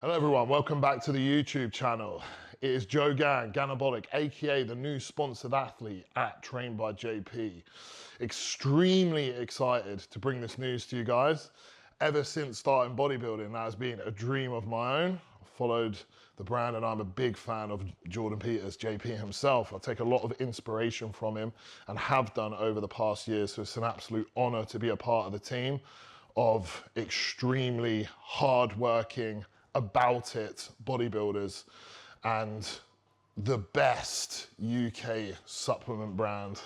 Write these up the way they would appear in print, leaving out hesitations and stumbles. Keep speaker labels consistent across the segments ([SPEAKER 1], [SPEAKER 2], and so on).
[SPEAKER 1] Hello everyone, welcome back to the YouTube channel. It is Joe Gannabolic, aka the new sponsored athlete at Trained by JP. Extremely excited to bring this news to you guys. Ever since starting bodybuilding, that has been a dream of my own. I followed the brand and I'm a big fan of Jordan Peters, JP himself. I take a lot of inspiration from him and have done over the past years, so it's an absolute honor to be a part of the team of extremely hardworking, about it bodybuilders and the best UK supplement brand.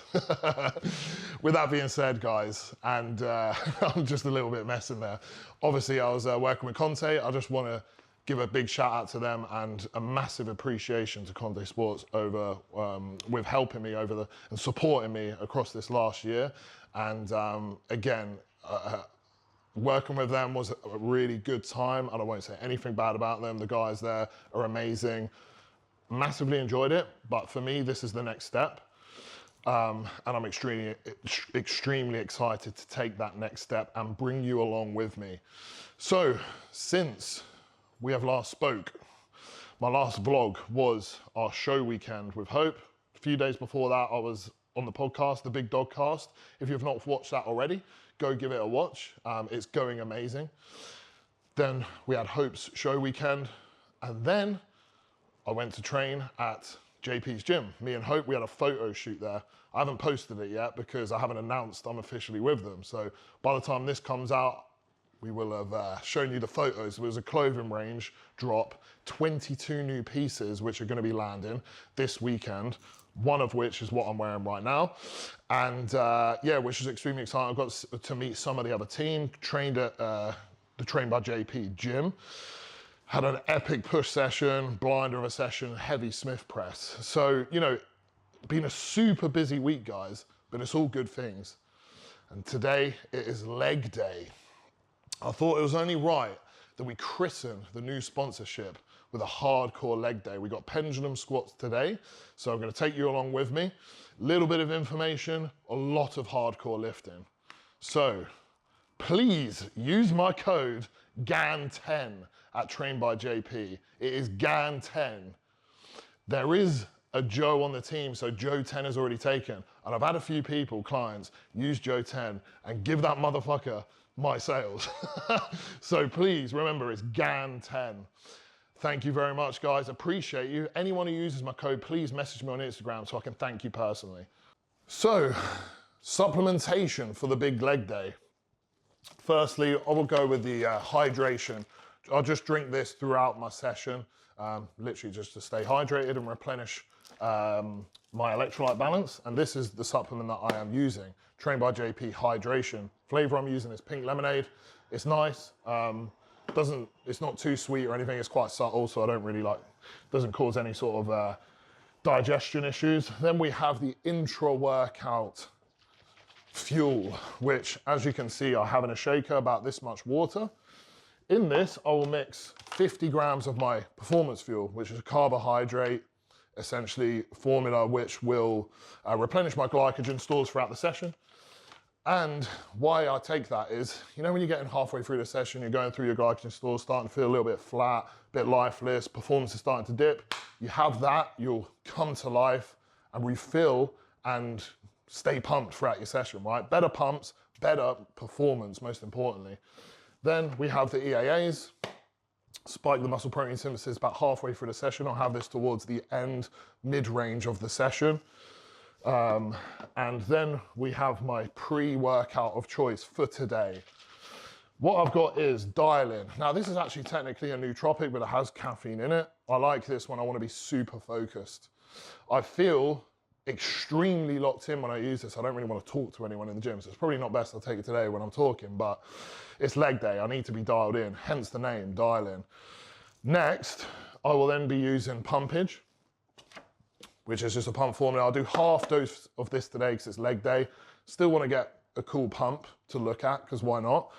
[SPEAKER 1] With that being said, guys, and I'm just a little bit messing there. Obviously, I was working with Conte. I just want to give a big shout out to them and a massive appreciation to Conte Sports over with helping me over and supporting me across this last year. And again, working with them was a really good time, and I won't say anything bad about them. The guys there are amazing. Massively enjoyed it, but for me, this is the next step. And I'm extremely excited to take that next step and bring you along with me. So, since we have last spoke, my last vlog was our show weekend with Hope. A few days before that, I was on the podcast, the Big Dog Cast. If you've not watched that already, go give it a watch. It's going amazing. Then we had Hope's show weekend, and then I went to train at JP's gym. Me and Hope, we had a photo shoot there. I haven't posted it yet because I haven't announced I'm officially with them. So by the time this comes out, we will have shown you the photos. It was a clothing range drop, 22 new pieces, which are gonna be landing this weekend, one of which is what I'm wearing right now. And yeah, which is extremely exciting. I got to meet some of the other team, trained at the Trained by JP gym. Had an epic push session, blinder of a session, heavy Smith press. So, you know, been a super busy week, guys, but it's all good things. And today it is leg day. I thought it was only right that we christen the new sponsorship with a hardcore leg day. We got Pendulum squats today, so I'm gonna take you along with me. Little bit of information, a lot of hardcore lifting. So please use my code GAN10 at Trained by JP. It is GAN10. There is a Joe on the team, so Joe 10 is already taken. And I've had a few people, clients, use Joe 10 and give that motherfucker my sales. So please remember, it's GAN10. Thank you very much, guys. Appreciate you. Anyone who uses my code, please message me on Instagram so I can thank you personally. So, supplementation for the big leg day. Firstly, I will go with the hydration. I'll just drink this throughout my session, literally just to stay hydrated and replenish my electrolyte balance. And this is the supplement that I am using, Trained by JP Hydration. Flavor I'm using is pink lemonade. It's nice. It's not too sweet or anything. It's quite subtle, so I don't really doesn't cause any sort of digestion issues. Then we have the intra-workout fuel, which, as you can see, I have in a shaker about this much water. In this, I will mix 50 grams of my performance fuel, which is a carbohydrate, essentially formula which will replenish my glycogen stores throughout the session. And why I take that is, you know, when you're getting halfway through the session, you're going through your glycogen stores, starting to feel a little bit flat, a bit lifeless, performance is starting to dip. You have that, you'll come to life and refill and stay pumped throughout your session, right? Better pumps, better performance, most importantly. Then we have the EAAs, spike the muscle protein synthesis about halfway through the session. I'll have this towards the end, mid-range of the session. And then we have my pre-workout of choice for today. What I've got is Dial-In. Now this is actually technically a nootropic, but it has caffeine in it. I like this when I want to be super focused. I feel extremely locked in when I use this. I don't really want to talk to anyone in the gym, so it's probably not best I'll take it today when I'm talking, but it's leg day. I need to be dialed in, hence the name, Dial-In. Next, I will then be using Pumpage, which is just a pump formula. I'll do half dose of this today because it's leg day. Still want to get a cool pump to look at, because why not?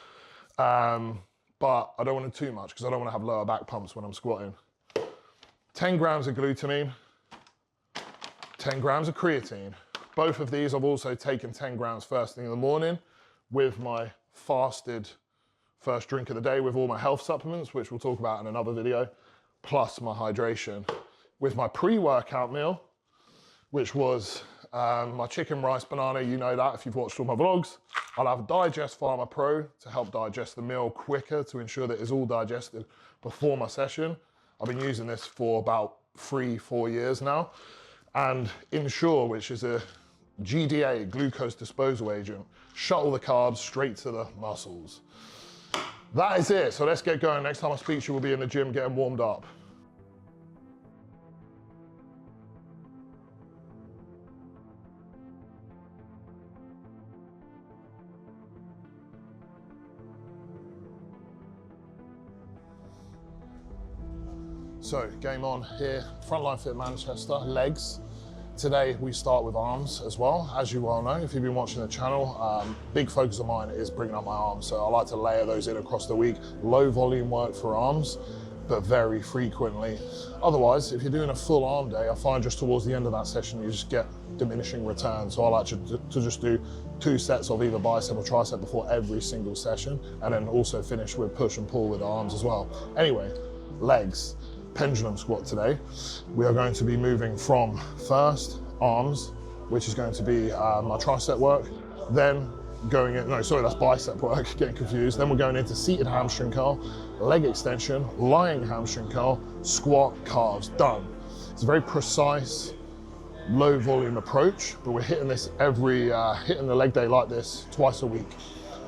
[SPEAKER 1] But I don't want it too much because I don't want to have lower back pumps when I'm squatting. 10 grams of glutamine, 10 grams of creatine. Both of these I've also taken 10 grams first thing in the morning with my fasted first drink of the day with all my health supplements, which we'll talk about in another video, plus my hydration. With my pre-workout meal, which was my chicken, rice, banana, you know that if you've watched all my vlogs. I'll have Digest Pharma Pro to help digest the meal quicker, to ensure that it's all digested before my session. I've been using this for about 3-4 years now. And Ensure, which is a GDA, glucose disposal agent, shuttle the carbs straight to the muscles. That is it, so let's get going. Next time I speak to you, we'll be in the gym getting warmed up. So, game on here, Frontline Fit Manchester, legs. Today we start with arms as well. As you well know, if you've been watching the channel, big focus of mine is bringing up my arms. So I like to layer those in across the week. Low volume work for arms, but very frequently. Otherwise, if you're doing a full arm day, I find just towards the end of that session, you just get diminishing returns. So I like to just do 2 sets of either bicep or tricep before every single session, and then also finish with push and pull with arms as well. Anyway, legs. Pendulum squat today. We are going to be moving from first arms, which is going to be my tricep work, then going in, no, sorry, that's bicep work, getting confused. Then we're going into seated hamstring curl, leg extension, lying hamstring curl, squat, calves, done. It's a very precise, low volume approach, but we're hitting this hitting the leg day like this twice a week.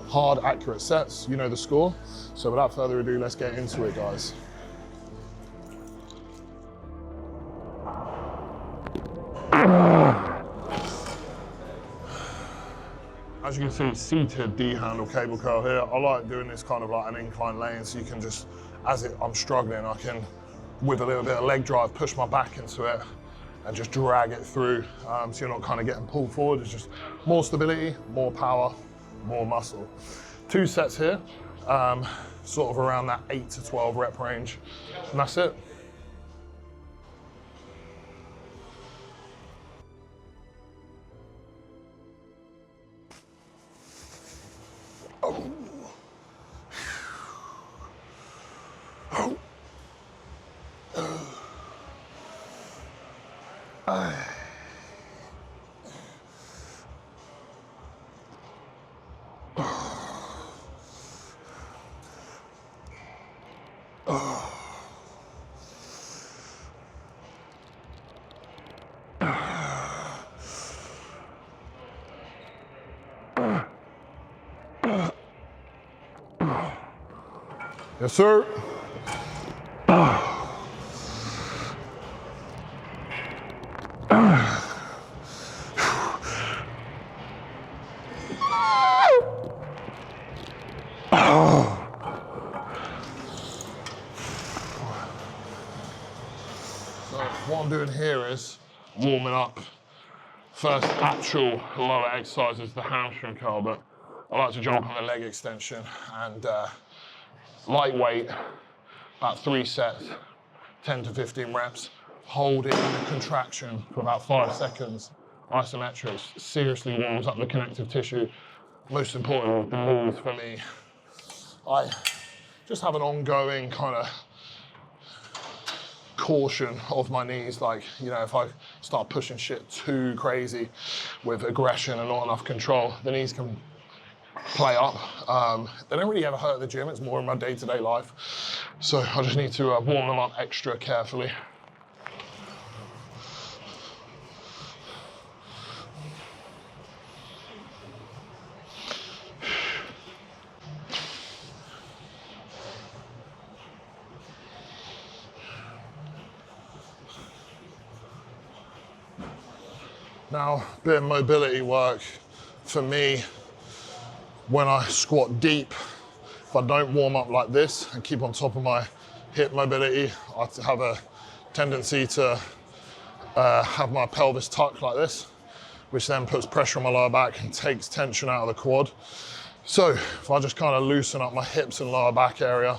[SPEAKER 1] Hard, accurate sets, you know the score. So without further ado, let's get into it, guys. As you can see, seated D-handle cable curl here. I like doing this kind of like an incline lane, so you can just, I'm struggling, I can, with a little bit of leg drive, push my back into it and just drag it through. So you're not kind of getting pulled forward. It's just more stability, more power, more muscle. 2 sets here, sort of around that 8 to 12 rep range, and that's it. Yes, sir. What I'm doing here is warming up. First actual lower exercise is the hamstring curl, but I like to jump on the leg extension and lightweight, about 3 sets, 10 to 15 reps, holding the contraction for about 5 seconds. Isometrics seriously warms up the connective tissue. Most importantly, the knees for me. I just have an ongoing kind of caution of my knees, like, you know, if I start pushing shit too crazy with aggression and not enough control, the knees can play up. They don't really ever hurt at the gym, it's more in my day-to-day life. So I just need to warm them up extra carefully. Now, a bit of mobility work for me. When I squat deep, if I don't warm up like this and keep on top of my hip mobility, I have a tendency to have my pelvis tucked like this, which then puts pressure on my lower back and takes tension out of the quad. So if I just kind of loosen up my hips and lower back area,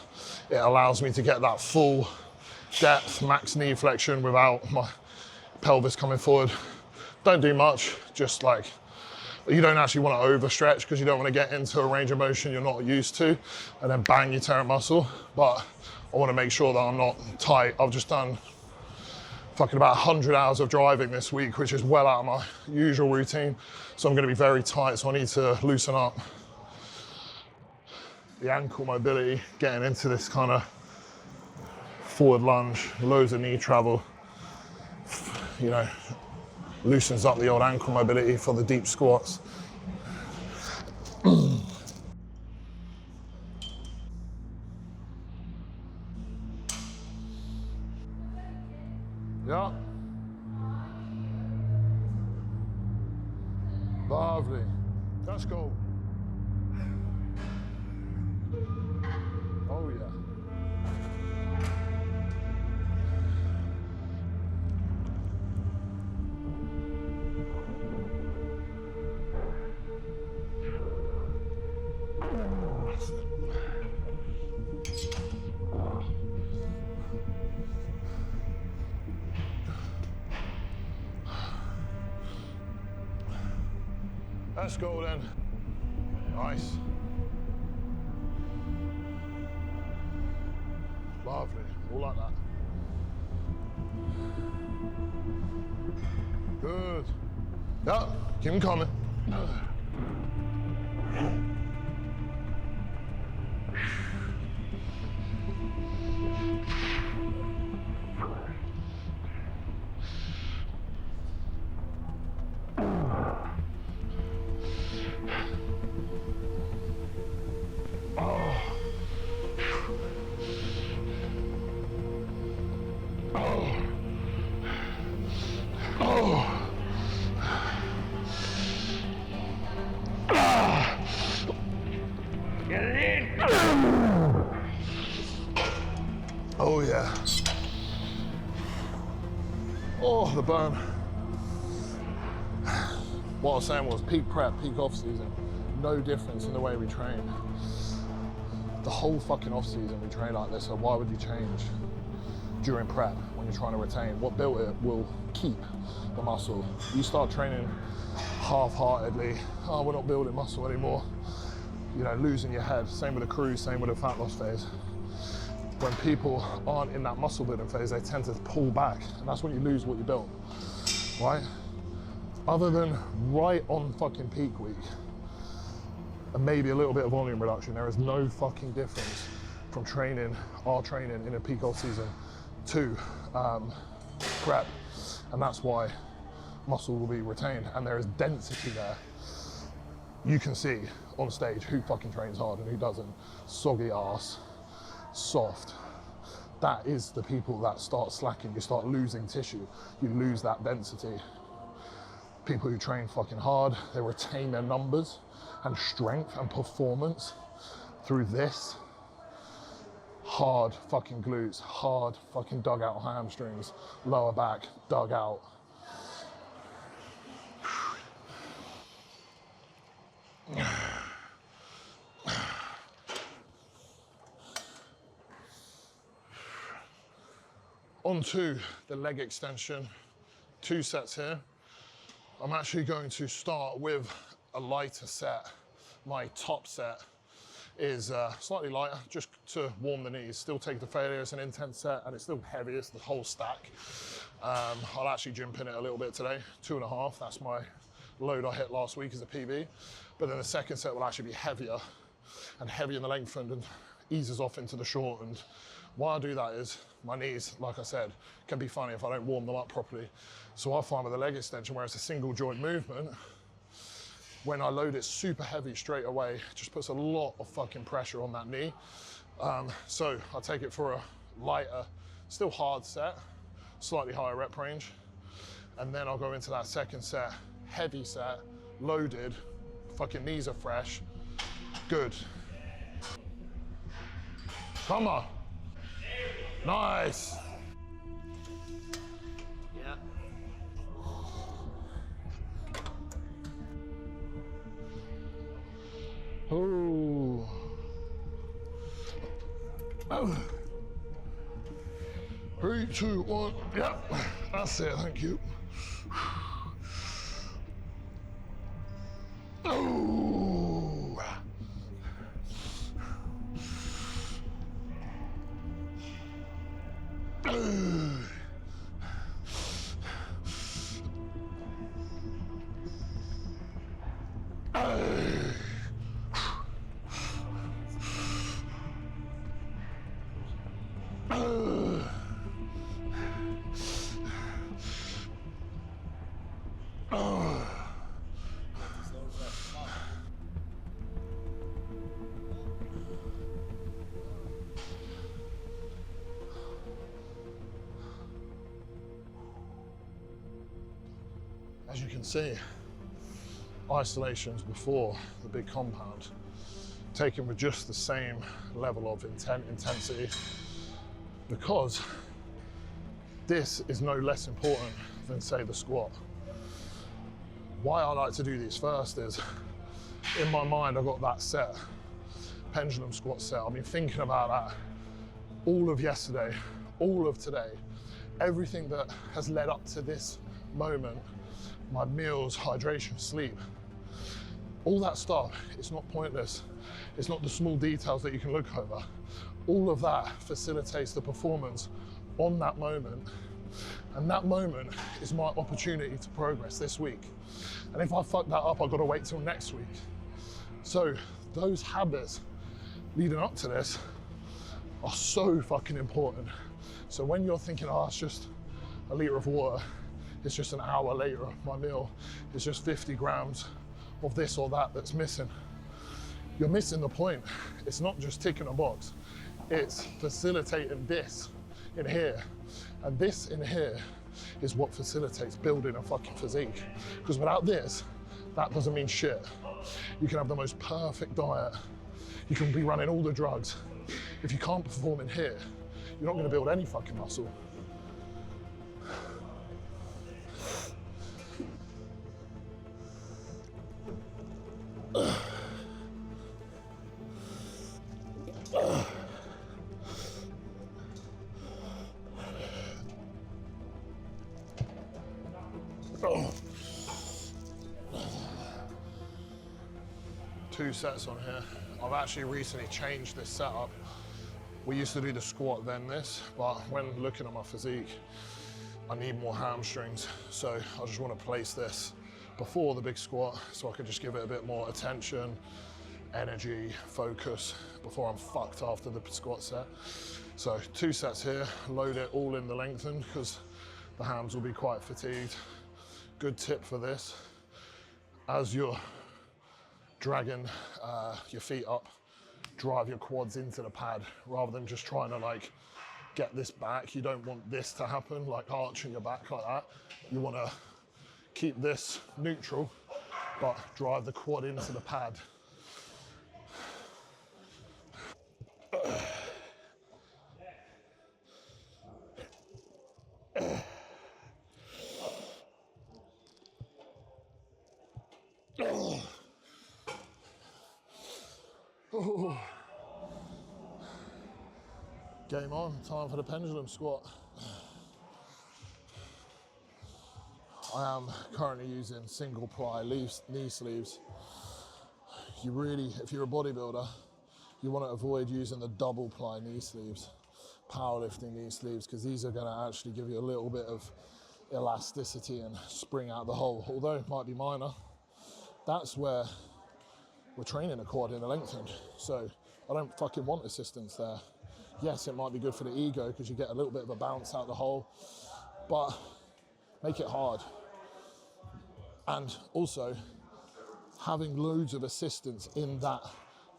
[SPEAKER 1] it allows me to get that full depth, max knee flexion without my pelvis coming forward. Don't do much, just like You don't actually want to overstretch because you don't want to get into a range of motion you're not used to and then bang, you tear a muscle. But I want to make sure that I'm not tight. I've just done fucking about 100 hours of driving this week, which is well out of my usual routine. So I'm going to be very tight, so I need to loosen up the ankle mobility, getting into this kind of forward lunge, loads of knee travel, you know, loosens up the old ankle mobility for the deep squats. Yeah. Lovely. Let's go. Oh yeah. Let's go then. Nice. Lovely, all like that. Good. Yeah, keep them coming. Oh yeah. Oh, the burn. What I was saying was peak prep, peak off season. No difference in the way we train. The whole fucking off season we train like this, so why would you change during prep when you're trying to retain? What built it will keep the muscle. You start training half-heartedly, oh, we're not building muscle anymore. You know, losing your head. Same with the cruise, same with the fat loss phase. When people aren't in that muscle building phase, they tend to pull back, and that's when you lose what you built, right? Other than right on fucking peak week, and maybe a little bit of volume reduction, there is no fucking difference from training, our training in a peak off season to prep, and that's why muscle will be retained, and there is density there. You can see on stage who fucking trains hard and who doesn't. Soggy ass, soft. That is the people that start slacking. You start losing tissue. You lose that density. People who train fucking hard, they retain their numbers and strength and performance through this. Hard fucking glutes, hard fucking dug out hamstrings, lower back, dug out. Onto the leg extension, 2 sets here. I'm actually going to start with a lighter set. My top set is slightly lighter, just to warm the knees. Still take the failure, it's an intense set, and it's still heavy, it's the whole stack. I'll actually gym pin it a little bit today, 2.5, that's my load I hit last week as a PB. But then the second set will actually be heavier, and heavier in the length end, and eases off into the short. And why I do that is my knees, like I said, can be funny if I don't warm them up properly. So I find with a leg extension, where it's a single joint movement, when I load it super heavy straight away, it just puts a lot of fucking pressure on that knee. So I take it for a lighter, still hard set, slightly higher rep range. And then I'll go into that second set, heavy set, loaded, fucking knees are fresh, good. Come on. Nice.
[SPEAKER 2] Yeah.
[SPEAKER 1] Oh. Oh. 3, 2, 1. Yeah, that's it. Thank you. As you can see, isolations before the big compound, taken with just the same level of intensity, because this is no less important than, say, the squat. Why I like to do these first is, in my mind, I've got that set, pendulum squat set. I've been thinking about that all of yesterday, all of today, everything that has led up to this moment, my meals, hydration, sleep, all that stuff, it's not pointless. It's not the small details that you can look over. All of that facilitates the performance on that moment. And that moment is my opportunity to progress this week. And if I fuck that up, I've got to wait till next week. So those habits leading up to this are so fucking important. So when you're thinking, oh, it's just a litre of water, it's just an hour later, my meal, it's just 50 grams of this or that that's missing. You're missing the point. It's not just ticking a box. It's facilitating this in here. And this in here is what facilitates building a fucking physique. Because without this, that doesn't mean shit. You can have the most perfect diet. You can be running all the drugs. If you can't perform in here, you're not gonna build any fucking muscle. Two sets on here. I've actually recently changed this setup. We used to do the squat then this, but when looking at my physique, I need more hamstrings. So I just want to place this before the big squat so I can just give it a bit more attention, energy, focus before I'm fucked after the squat set. So 2 sets here, load it all in the lengthen because the hams will be quite fatigued. Good tip for this, as you're dragging your feet up, drive your quads into the pad rather than just trying to like get this back. You don't want this to happen, like arching your back like that. You want to keep this neutral, but drive the quad into the pad. Game on, time for the pendulum squat. I am currently using single ply knee sleeves. You really, if you're a bodybuilder, you want to avoid using the double ply knee sleeves, powerlifting knee sleeves, because these are going to actually give you a little bit of elasticity and spring out the hole. Although it might be minor, that's where we're training a quad in a lengthened. So I don't fucking want assistance there. Yes, it might be good for the ego because you get a little bit of a bounce out the hole, but make it hard. And also, having loads of assistance in that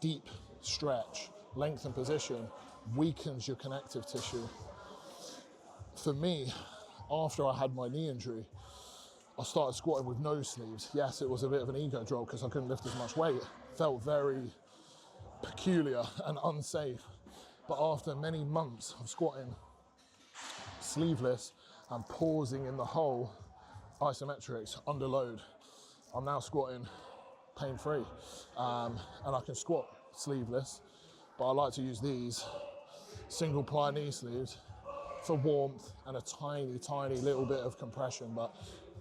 [SPEAKER 1] deep stretch, lengthened position, weakens your connective tissue. For me, after I had my knee injury, I started squatting with no sleeves. Yes, it was a bit of an ego drop because I couldn't lift as much weight. Felt very peculiar and unsafe. But after many months of squatting sleeveless and pausing in the hole, isometrics, under load, I'm now squatting pain-free. And I can squat sleeveless, but I like to use these single ply knee sleeves for warmth and a tiny, tiny little bit of compression, but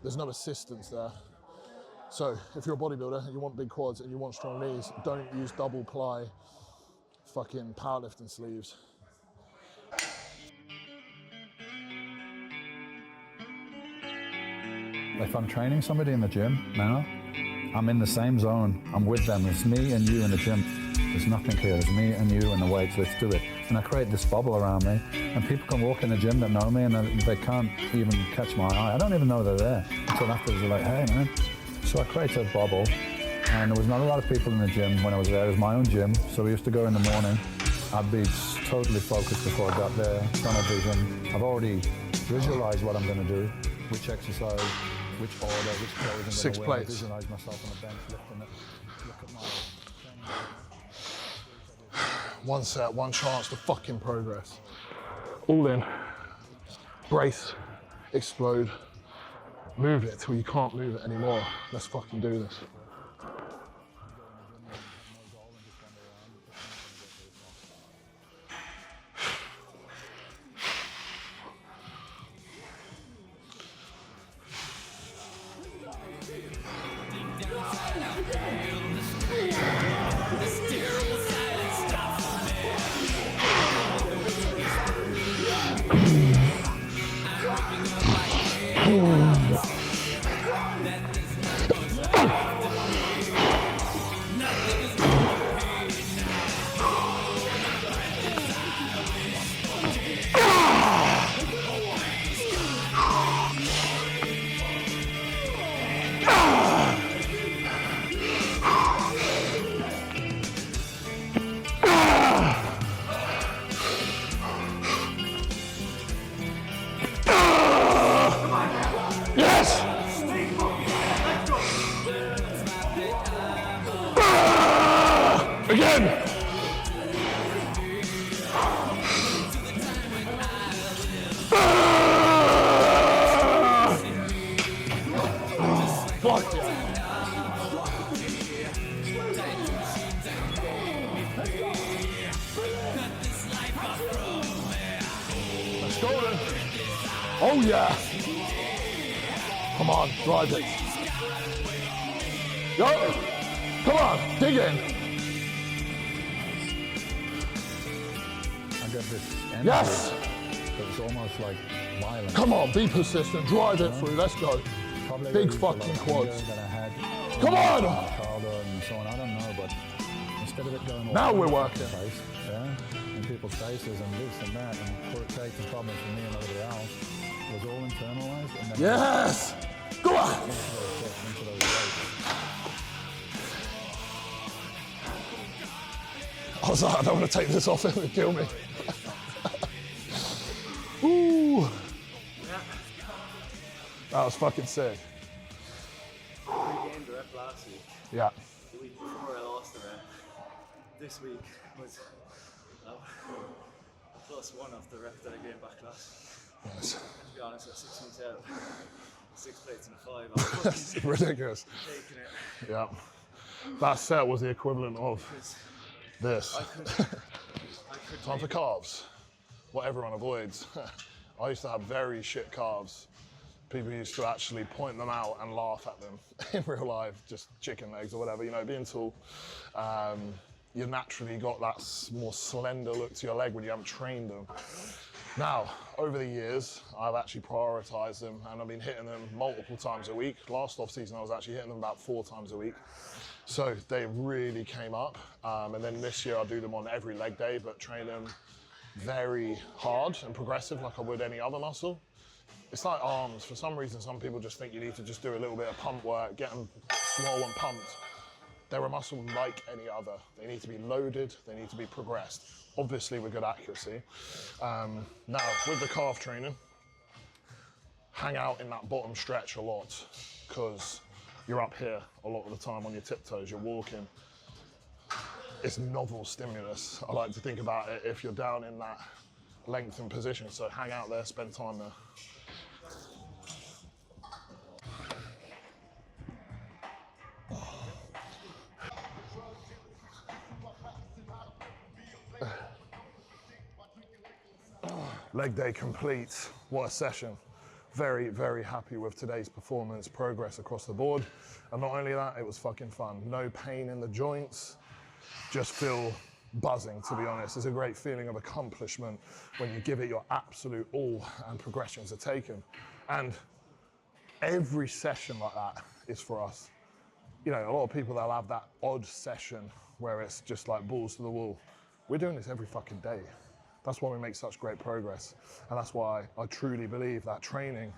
[SPEAKER 1] there's no assistance there. So if you're a bodybuilder and you want big quads and you want strong knees, don't use double ply fucking powerlifting sleeves.
[SPEAKER 2] If I'm training somebody in the gym now, I'm in the same zone. I'm with them. It's me and you in the gym. There's nothing here. It's me and you and the weights. Let's do it. And I create this bubble around me. And people can walk in the gym that know me and they can't even catch my eye. I don't even know they're there until afterwards they're like, hey, man. So I create a bubble. And there was not a lot of people in the gym when I was there. It was my own gym. So we used to go in the morning. I'd be totally focused before I got there. Tunnel vision. I've already visualized what I'm going to do, which exercise, which order, which pose I'm
[SPEAKER 1] 6
[SPEAKER 2] going to win.
[SPEAKER 1] plates.
[SPEAKER 2] Visualize myself on the bench, lifting it. Look at my training.
[SPEAKER 1] One set, one chance to fucking progress. All in. Brace. Explode. Move it till you can't move it anymore. Let's fucking do this. Yes! Again! Fuck yeah. Let's go then. Oh yeah. Come on, drive it. Yo, come on, dig in.
[SPEAKER 2] I got this energy.
[SPEAKER 1] Yes.
[SPEAKER 2] It's almost like violence.
[SPEAKER 1] Come on, be persistent, drive it through, let's go.
[SPEAKER 2] Probably
[SPEAKER 1] Big
[SPEAKER 2] the
[SPEAKER 1] fucking quads.
[SPEAKER 2] that I had.
[SPEAKER 1] Come on!
[SPEAKER 2] Shoulder and so on, I don't know, but instead of it going all
[SPEAKER 1] Now
[SPEAKER 2] over
[SPEAKER 1] we're
[SPEAKER 2] the
[SPEAKER 1] working.
[SPEAKER 2] place, yeah, in people's faces and this and that, and creating problems for me and everybody else, was all internalized. And then
[SPEAKER 1] Yes! Go on!
[SPEAKER 2] into those weights.
[SPEAKER 1] I was like, I don't want to take this off, it would kill me. Ooh. That was fucking sick.
[SPEAKER 3] We gained the rep last week.
[SPEAKER 1] Yeah.
[SPEAKER 3] The week before I lost the rep. This week was +1 off the rep that I gained back last.
[SPEAKER 1] Yes.
[SPEAKER 3] To be honest, at 6 weeks out, 6 plates and a 5. I was
[SPEAKER 1] That's ridiculous.
[SPEAKER 3] taking it.
[SPEAKER 1] Yeah. That set was the equivalent of this.
[SPEAKER 3] I could
[SPEAKER 1] Time for calves. What everyone avoids. I used to have very shit calves. People used to actually point them out and laugh at them in real life, just chicken legs or whatever, you know, being tall. You naturally got that more slender look to your leg when you haven't trained them. Now, over the years, I've actually prioritized them and I've been hitting them multiple times a week. Last off season, I was actually hitting them about 4 times a week. So they really came up. And then this year I do them on every leg day, but train them very hard and progressive like I would any other muscle. It's like arms. For some reason, some people just think you need to just do a little bit of pump work, get them swole and pumped. They're a muscle like any other. They need to be loaded, they need to be progressed. Obviously with good accuracy. Now, with the calf training, hang out in that bottom stretch a lot because you're up here a lot of the time on your tiptoes, you're walking. It's novel stimulus. I like to think about it if you're down in that lengthened position. So hang out there, spend time there. Leg day complete. What a session. Very, very happy with today's performance, progress across the board. And not only that, it was fucking fun. No pain in the joints. Just feel buzzing, to be honest. It's a great feeling of accomplishment when you give it your absolute all and progressions are taken. And every session like that is for us. You know, a lot of people, they'll have that odd session where it's just like balls to the wall. We're doing this every fucking day. That's why we make such great progress. And that's why I truly believe that training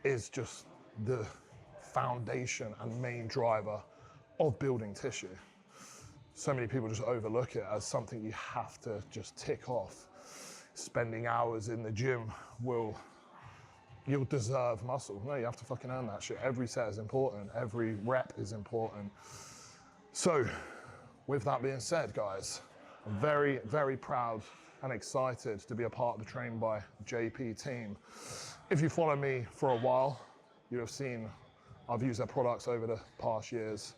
[SPEAKER 1] is just the foundation and main driver of building tissue. So many people just overlook it as something you have to just tick off. Spending hours in the gym you'll deserve muscle. No, you have to fucking earn that shit. Every set is important. Every rep is important. So, with that being said, guys, I'm very, very proud and excited to be a part of the Trained by JP team. If you follow me for a while, you have seen I've used their products over the past years.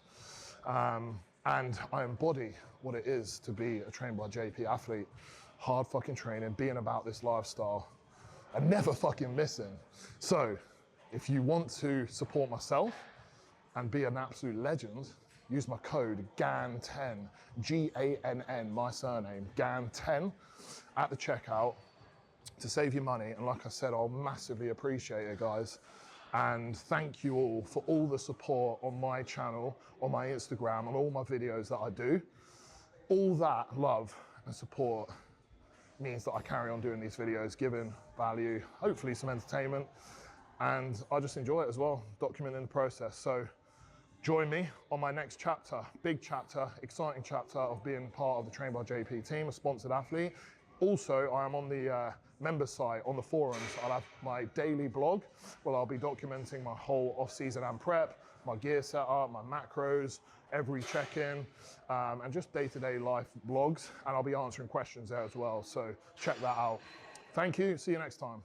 [SPEAKER 1] And I embody what it is to be a Trained by JP athlete. Hard fucking training, being about this lifestyle, and never fucking missing. So, if you want to support myself and be an absolute legend, use my code GANN10, G-A-N-N, my surname, GANN10, at the checkout to save you money. And like I said, I'll massively appreciate it, guys. And thank you all for all the support on my channel, on my Instagram, on all my videos that I do. All that love and support means that I carry on doing these videos, giving value, hopefully some entertainment, and I just enjoy it as well, documenting the process. So join me on my next chapter, big chapter, exciting chapter of being part of the Trained by JP team, a sponsored athlete. Also, I am on the member site, on the forums. I'll have my daily blog where I'll be documenting my whole off-season and prep, my gear setup, my macros, every check-in, and just day-to-day life blogs. And I'll be answering questions there as well. So check that out. Thank you. See you next time.